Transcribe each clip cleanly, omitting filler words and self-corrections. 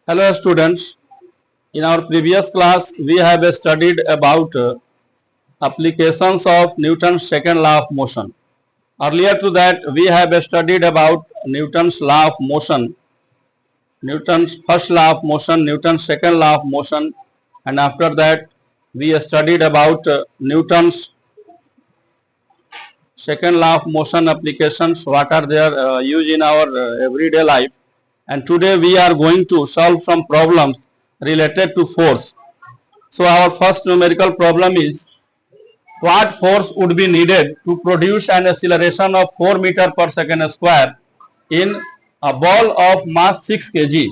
Hello students, in our previous class we have studied about applications of Newton's second law of motion. Earlier to that we have studied about Newton's law of motion, Newton's first law of motion, Newton's second law of motion, and after that we studied about Newton's second law of motion applications, what are their use in our everyday life. And today we are going to solve some problems related to force. So our first numerical problem is, what force would be needed to produce an acceleration of 4 meter per second square in a ball of mass 6 kg.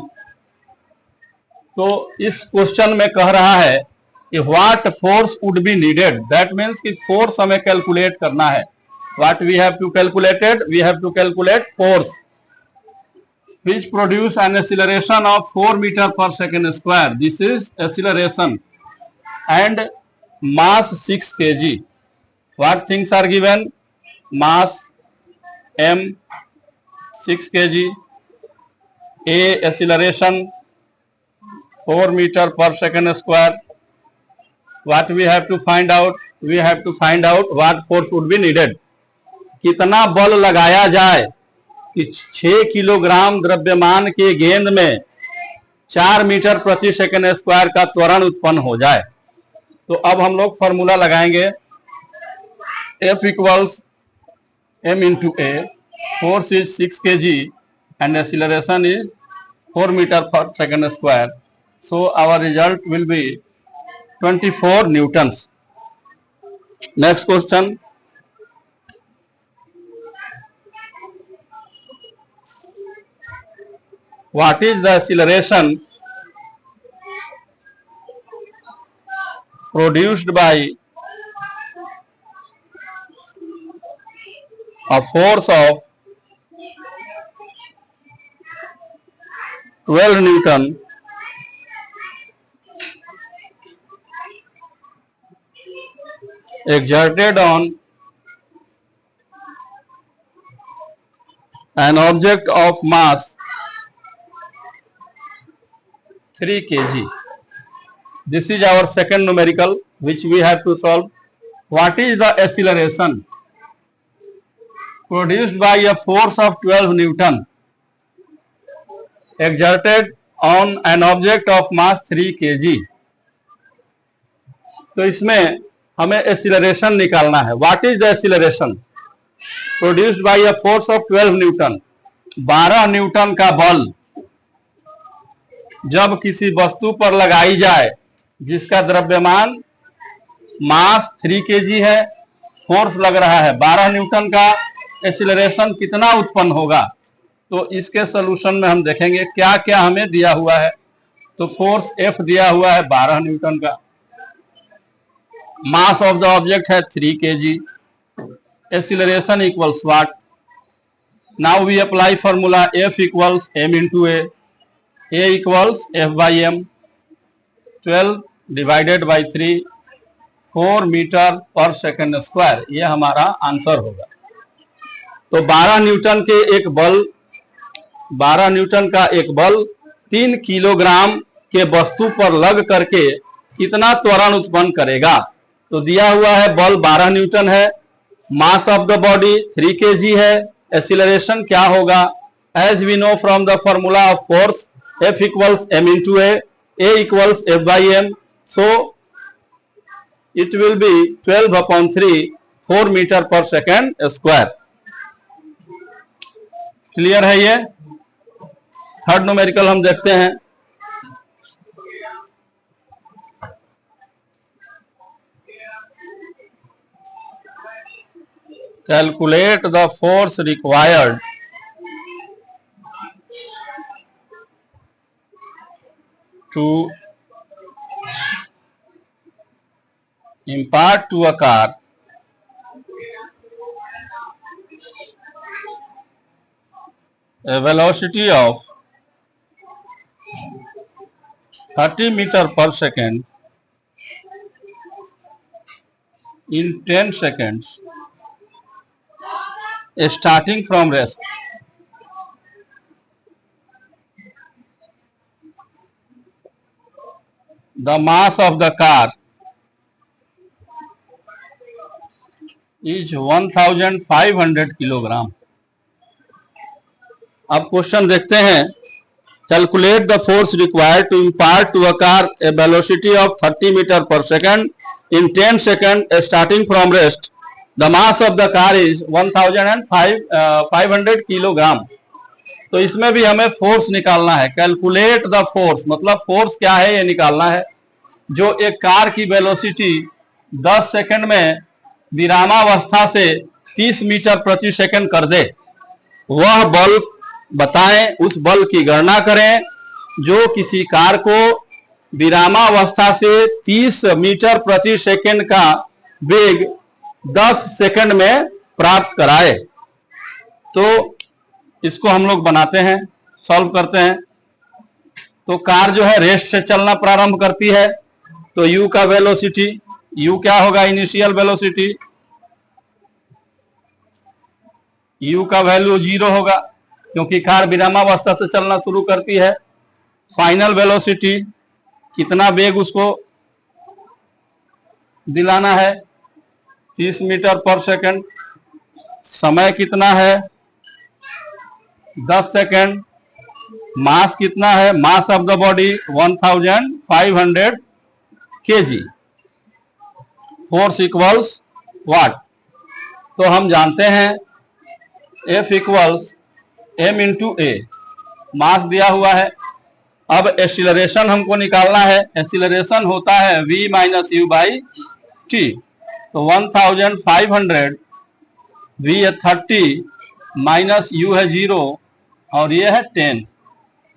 तो इस question में कह रहा है कि what force would be needed, that means कि force हमें calculate करना है. What we have to calculated, we have to calculate force which produce an acceleration of 4 meter per second square. This is acceleration and mass 6 kg. What things are given? Mass m 6 kg, a acceleration 4 meter per second square. What we have to find out? We have to find out what force would be needed. कितना बल लगाया जाए कि 6 kilogram द्रव्यमान के गेंद में 4 metre प्रति सेकंड स्क्वायर का त्वरण उत्पन्न हो जाए. तो अब हम लोग फॉर्मूला लगाएंगे. F equals m into a, force is 6 kg and acceleration is 4 meter पर second square. So our result will be 24 newtons. Next question. What is the acceleration produced by a force of 12 Newton exerted on an object of mass 3 kg. This is our second numerical which we have to solve. What is the acceleration produced by a force of 12 Newton exerted on an object of mass 3 kg? तो इसमें हमें acceleration निकालना है. What is the acceleration produced by a force of 12 Newton? 12 Newton का बल जब किसी वस्तु पर लगाई जाए जिसका द्रव्यमान मास 3 kg है, फोर्स लग रहा है 12 न्यूटन का, एक्सीलरेशन कितना उत्पन्न होगा? तो इसके सॉल्यूशन में हम देखेंगे क्या क्या हमें दिया हुआ है. तो फोर्स F दिया हुआ है 12 न्यूटन का, मास ऑफ द ऑब्जेक्ट है 3 kg, acceleration equals what? Now we apply formula F equals m into A, A equals F by m, 12 divided by 3, 4 meter पर सेकंड स्क्वायर. ये हमारा आंसर होगा. तो 12 न्यूटन के एक बल, 12 न्यूटन का एक बल 3 किलोग्राम के वस्तु पर लग करके कितना त्वरण उत्पन्न करेगा? तो दिया हुआ है बल 12 न्यूटन है, mass of the body 3 kg है, एक्सीलरेशन क्या होगा? As we know from the formula of force, F equals m into A equals F by m. So it will be 12 upon 3, 4 meter per second square. Clear है ये? Third numerical हम देखते हैं. Calculate the force required to impart to a car a velocity of 30 meter per second in 10 seconds starting from rest. the mass of the car is 1500 kilogram. अब question देखते हैं। Calculate the force required to impart to a car a velocity of 30 meter पर second in 10 second starting from rest. The mass of the car is 1500 kilogram. तो इसमें भी हमें force निकालना है। कैलकुलेट द फोर्स मतलब फोर्स क्या है ये निकालना है। जो एक कार की वेलोसिटी 10 सेकंड में विरामावस्था से 30 मीटर प्रति सेकंड कर दे, वह बल बताएं, उस बल की गणना करें जो किसी कार को विरामावस्था से 30 मीटर प्रति सेकंड का वेग 10 सेकंड में प्राप्त कराए। तो इसको हम लोग बनाते हैं, सॉल्व करते हैं। तो कार जो है रेस्ट से चलना प्रारंभ करती है, तो u का वेलोसिटी, u क्या होगा, इनिशियल वेलोसिटी, u का वैल्यू 0 होगा क्योंकि कार विरामावस्था से चलना शुरू करती है। फाइनल वेलोसिटी, कितना वेग उसको दिलाना है, 30 मीटर पर सेकंड। समय कितना है, 10 सेकंड। मास कितना है, mass of the body 1500 kg। Force equals what. तो हम जानते हैं F इक्वल्स m इंटू ए, मास दिया हुआ है। अब एक्सीलरेशन हमको निकालना है। एक्सीलरेशन होता है v minus you by T. तो 1500, v है 30 माइनस u है 0 और ये है 10,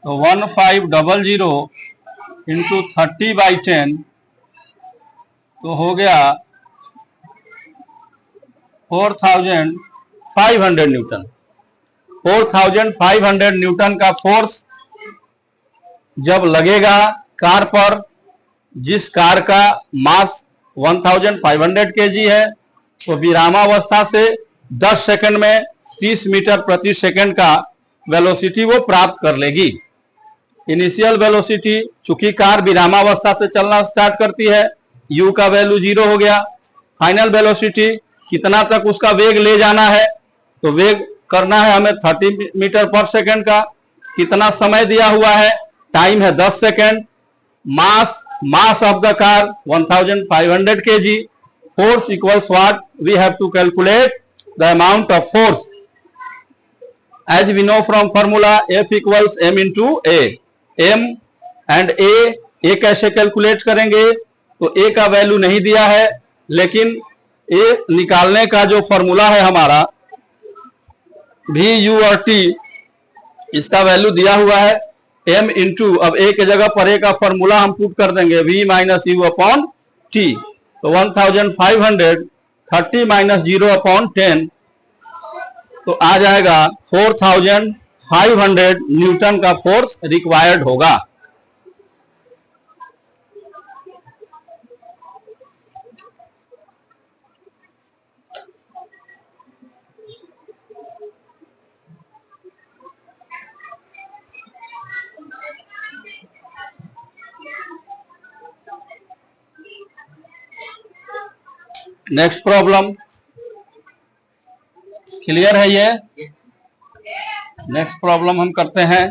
तो 1500 इंटू 30/10 तो हो गया 4500 न्यूटन। 4500 न्यूटन का फोर्स जब लगेगा कार पर, जिस कार का मास 1500 kg है, तो विरामावस्था से 10 सेकंड में 30 मीटर प्रति सेकंड का वेलोसिटी वो प्राप्त कर लेगी। इनिशियल वेलोसिटी, चूंकि कार विरामावस्था से चलना स्टार्ट करती है, u का वैल्यू 0 हो गया। फाइनल वेलोसिटी, कितना तक उसका वेग ले जाना है, तो वेग करना है हमें 30 मीटर पर सेकंड का। कितना समय दिया हुआ है, टाइम है 10 second. Mass of the car 1500 kg। Force equals what, we have to calculate the amount of force as we know from formula F equals m into A. m and a कैसे कैलकुलेट करेंगे, तो a का value नहीं दिया है, लेकिन a निकालने का जो फॉर्मूला है हमारा v u और t, इसका वैल्यू दिया हुआ है m इंटू, अब a के जगह पर a का फॉर्मूला हम पुट कर देंगे v minus you upon t। तो 1500 30 माइनस 0 अपॉन 10 तो आ जाएगा 4500 न्यूटन का फोर्स रिक्वायर्ड होगा। नेक्स्ट प्रॉब्लम क्लियर है ये। नेक्स्ट प्रॉब्लम हम करते हैं।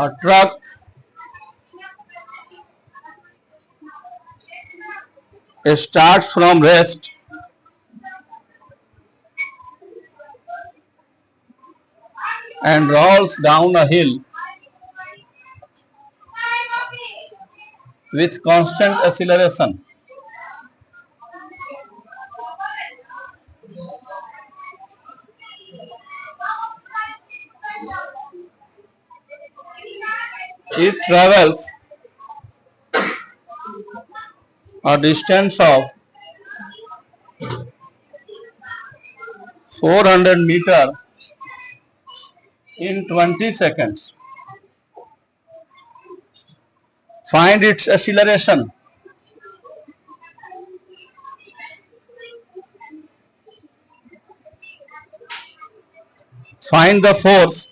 A truck starts from rest and rolls down a hill with constant acceleration. It travels a distance of 400 meter in 20 seconds. Find its acceleration. Find the force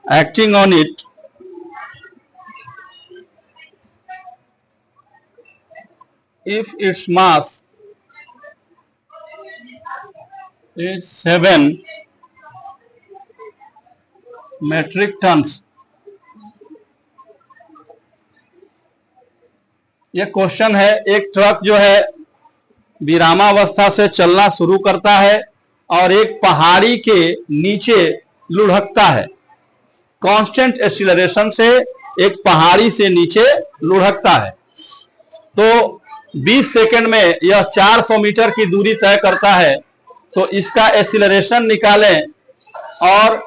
acting on it if its mass is 7 metric tons. ये question है, एक truck जो है विरामावस्था से चलना शुरू करता है और एक पहाड़ी के नीचे लुढ़कता है। कांस्टेंट एक्सीलरेशन से एक पहाड़ी से नीचे लुढ़कता है। तो 20 सेकंड में यह 400 मीटर की दूरी तय करता है। तो इसका एक्सीलरेशन निकालें और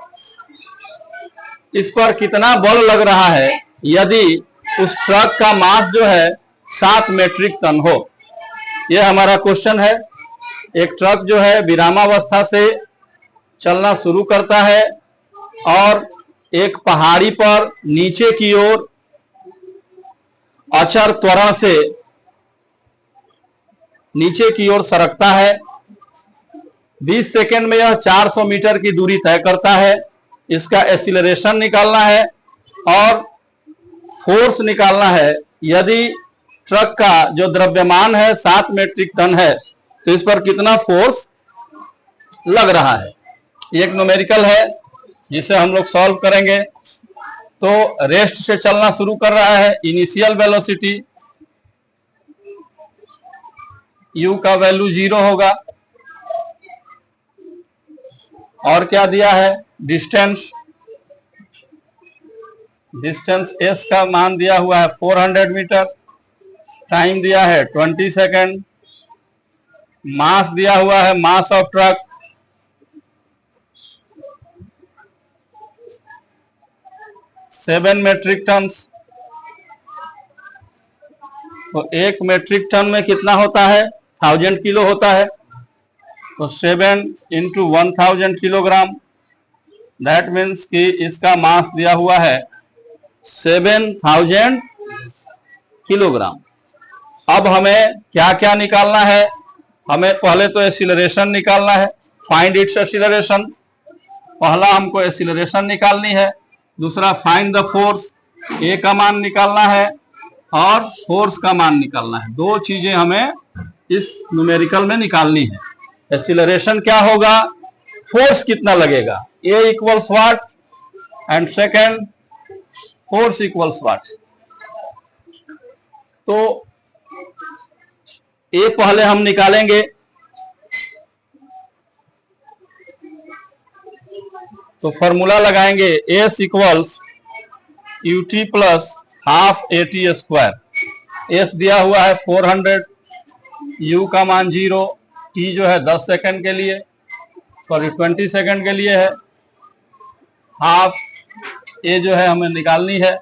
इस पर कितना बल लग रहा है यदि उस ट्रक का मास जो है 7 मेट्रिक टन हो। यह हमारा क्वेश्चन है। एक ट्रक जो है विरामावस्था से चलना शुरू करता है और एक पहाड़ी पर नीचे की ओर अचर त्वरण से नीचे की ओर सरकता है। 20 सेकंड में यह 400 मीटर की दूरी तय करता है। इसका एक्सीलरेशन निकालना है और फोर्स निकालना है। यदि ट्रक का जो द्रव्यमान है 7 मेट्रिक टन है तो इस पर कितना फोर्स लग रहा है। एक न्यूमेरिकल है जिसे हम लोग सॉल्व करेंगे। तो रेस्ट से चलना शुरू कर रहा है। इनिशियल वेलोसिटी u का वैल्यू 0 होगा। और क्या दिया है, डिस्टेंस s का मान दिया हुआ है 400 मीटर। टाइम दिया है 20 सेकंड। मास दिया हुआ है, mass of truck 7 metric ton. तो 1 मेट्रिक टन में कितना होता है, 1000 किलो होता है। तो 7 इंटू 1000 किलोग्राम, दैट मीन्स कि इसका मास दिया हुआ है 7000 किलोग्राम। अब हमें क्या क्या निकालना है, हमें पहले तो एक्सीलरेशन निकालना है। फाइंड इट्स एक्सीलरेशन, पहला हमको एक्सीलरेशन निकालनी है। दूसरा फाइंड द फोर्स, ए का मान निकालना है और फोर्स का मान निकालना है। दो चीजें हमें इस न्यूमेरिकल में निकालनी है। एक्सीलरेशन क्या होगा, फोर्स कितना लगेगा, a equals what, and second force equals what. तो ए पहले हम निकालेंगे। तो फॉर्मूला लगाएंगे, s equals u t plus half a t square. S दिया हुआ है 400, यू का मान 0, टी जो है 10 सेकंड के लिए, सॉरी 20 सेकंड के लिए है। हाफ ए जो है हमें निकालनी है।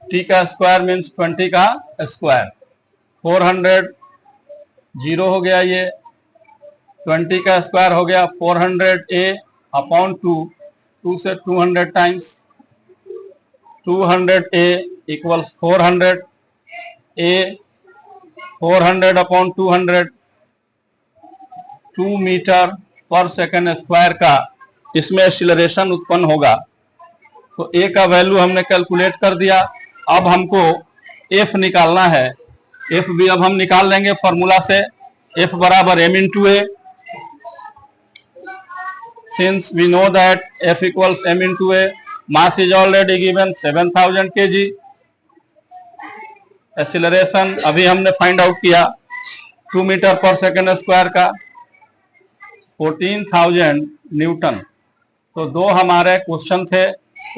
टी का स्क्वायर मीन्स 20 का स्क्वायर। 400 0 हो गया, ये 20 का स्क्वायर हो गया 400 ए अपॉन 2 से 200 टाइम्स 200 ए इक्वल्स 400 ए 400 अपॉन 200 2 मीटर पर सेकंड स्क्वायर का इसमें एक्सीलरेशन उत्पन्न होगा। तो ए का वैल्यू हमने कैलकुलेट कर दिया। अब हमको एफ निकालना है। एफ भी अब हम निकाल लेंगे फॉर्मूला से। एफ बराबर M into A. Since we know that F equals M into A, mass is already given 7000 kg। Acceleration अभी हमने फाइंड आउट किया 2 मीटर पर सेकंड स्क्वायर का 14,000 न्यूटन। तो दो हमारे क्वेश्चन थे।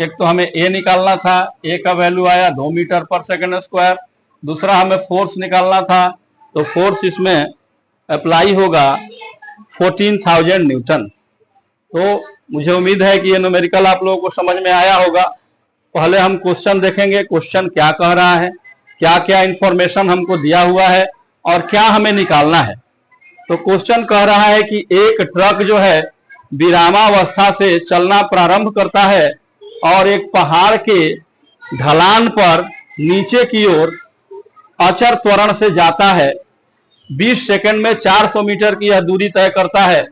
एक तो हमें ए निकालना था, ए का वैल्यू आया 2 मीटर पर सेकंड स्क्वायर। दूसरा हमें फोर्स निकालना था, तो फोर्स इसमें अप्लाई होगा 14,000 न्यूटन। तो मुझे उम्मीद है कि ये न्यूमेरिकल आप लोगों को समझ में आया होगा। पहले हम क्वेश्चन देखेंगे, क्वेश्चन क्या कह रहा है। क्या क्या इंफॉर्मेशन हमको दिया हुआ है और क्या हमें निकालना है। तो क्वेश्चन कह रहा है कि एक ट्रक जो है विरामावस्था से चलना प्रारंभ करता है और एक पहाड़ के ढलान पर नीचे की ओर अचर त्वरण से जाता है। 20 सेकंड में 400 मीटर की यह दूरी तय करता है।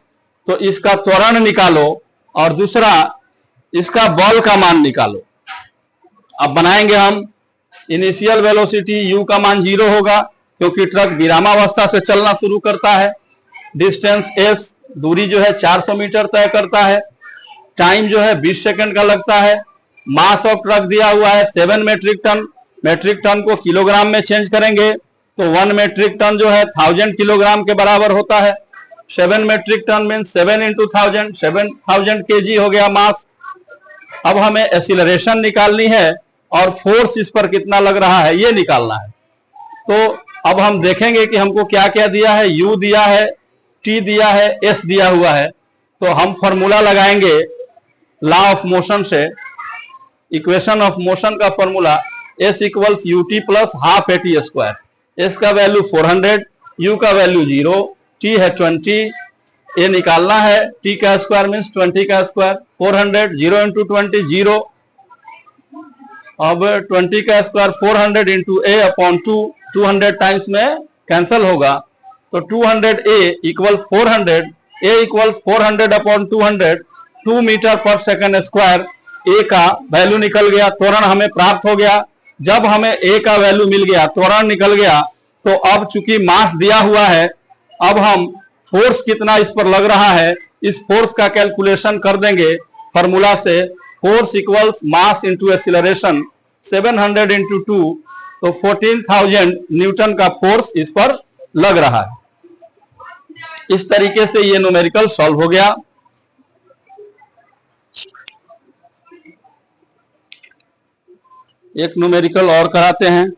तो इसका त्वरण निकालो और दूसरा इसका बल का मान निकालो। अब बनाएंगे हम। इनिशियल वेलोसिटी u का मान 0 होगा क्योंकि ट्रक विरामावस्था से चलना शुरू करता है। डिस्टेंस s, दूरी जो है 400 मीटर तय करता है। टाइम जो है 20 सेकंड का लगता है। मास ऑफ ट्रक दिया हुआ है 7 मेट्रिक टन। मेट्रिक टन को किलोग्राम में चेंज करेंगे तो 1 मेट्रिक टन जो है 1000 किलोग्राम के बराबर होता है। 7 metric ton mean 7 into 1000, 7000 KG हो गया मास। अब हमें एक्सीलरेशन निकालनी है और फोर्स इस पर कितना लग रहा है ये निकालना है। तो अब हम देखेंगे कि हमको क्या क्या दिया है। u दिया है, t दिया है, s दिया हुआ है। तो हम फॉर्मूला लगाएंगे लॉ ऑफ मोशन से। इक्वेशन ऑफ मोशन का formula s equals ut plus half at square. s का वैल्यू 400, u का वैल्यू 0, t है 20, ये निकालना है। t का स्क्वायर मीन्स 20 का स्क्वायर। 400 0 इंटू 20 0। अब 20 का square 400 into a upon 2, 200 times में कैंसल होगा। तो 200a equal 400, a equal 400 upon 200, 2 metre पर सेकंड स्क्वायर। a का वैल्यू निकल गया, त्वरण हमें प्राप्त हो गया। जब हमें a का वैल्यू मिल गया, त्वरण निकल गया, तो अब चूंकि मास दिया हुआ है, अब हम फोर्स कितना इस पर लग रहा है इस फोर्स का कैलकुलेशन कर देंगे फॉर्मूला से। Force equals mass into acceleration, 700 into 2, तो 14,000 न्यूटन का फोर्स इस पर लग रहा है। इस तरीके से ये न्यूमेरिकल सॉल्व हो गया। एक न्यूमेरिकल और कराते हैं।